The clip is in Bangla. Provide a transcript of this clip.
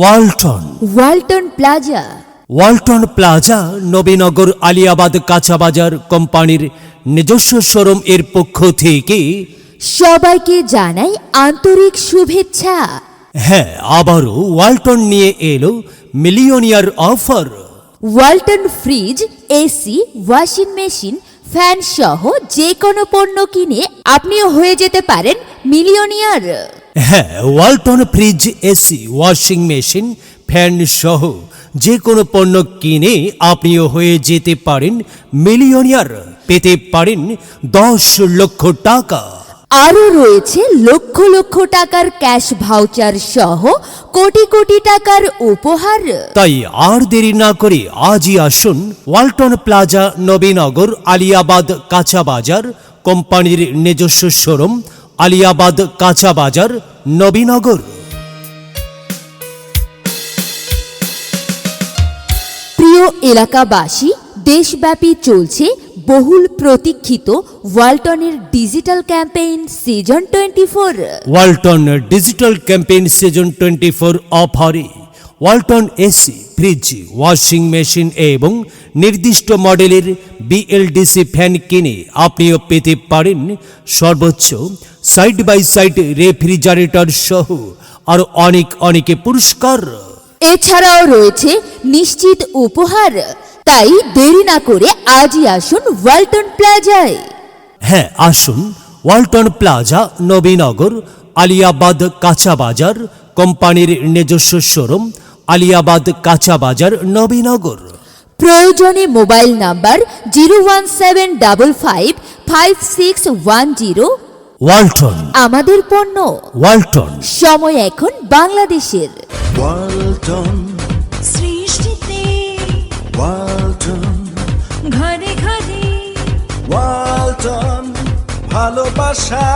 ওয়ালটন প্লাজা। ওয়ালটন প্লাজা নবীনগর আলিয়াবাদ কাঁচাবাজার কোম্পানির নিজস্ব শোরুম এর পক্ষ থেকে সবাইকে জানাই আন্তরিক শুভেচ্ছা। হ্যাঁ, আবারও ওয়ালটন নিয়ে এলো millionaire offer. Walton fridge, AC, washing machine, fan সহ যে কোনো পণ্য কিনে আপনিও হয়ে যেতে পারেন মিলিয়নিয়ার। হ্যাঁ, Walton fridge, AC, washing machine, fan সহ যে কোনো পণ্য কিনে আপনিও হয়ে যেতে পারেন মিলিয়নিয়ার। পেতে পারেন 10 লক্ষ টাকা। আরও রয়েছে লক্ষ লক্ষ টাকার ক্যাশ ভাউচার সহ কোটি কোটি টাকার উপহার। তাই আর দেরি না করে আজই আসুন ওয়ালটন প্লাজা নবীনগর আলিয়াবাদ কাঁচাবাজার কোম্পানির নিজস্ব শোরুম, আলিয়াবাদ কাঁচাবাজার নবীনগর। প্রিয় এলাকাবাসী, দেশব্যাপী চলছে বহুল প্রতীক্ষিত ওয়ালটনের digital campaign season 24। Walton digital campaign season 24 অফারে Walton AC, fridge, washing machine এবং নির্দিষ্ট মডেলের বিএলডিসি ফ্যান কিনে আপনিও পেতে পারেন সর্বোচ্চ সাইড বাই সাইড রেফ্রিজারেটর সহ আরও অনেক পুরস্কার। এছাড়াও রয়েছে নিশ্চিত উপহার। তাই দেরি না করে আজই আসুন ওয়ালটন প্লাজায়। হ্যাঁ, আসুন ওয়ালটন প্লাজা নবীনগর আলিয়াবাদ কাঁচাবাজার কোম্পানির নিজস্ব শোরুম, আলিয়াবাদ কাঁচাবাজার নবীনগর। প্রয়োজনে মোবাইল নাম্বার 017555610। ওয়ালটন, আমাদের পণ্য ওয়ালটন। সময় এখন বাংলাদেশের। ওয়ালটন সৃষ্টিতে ওয়ালটন ঘরে ঘরে ওয়ালটন ভালোবাসা।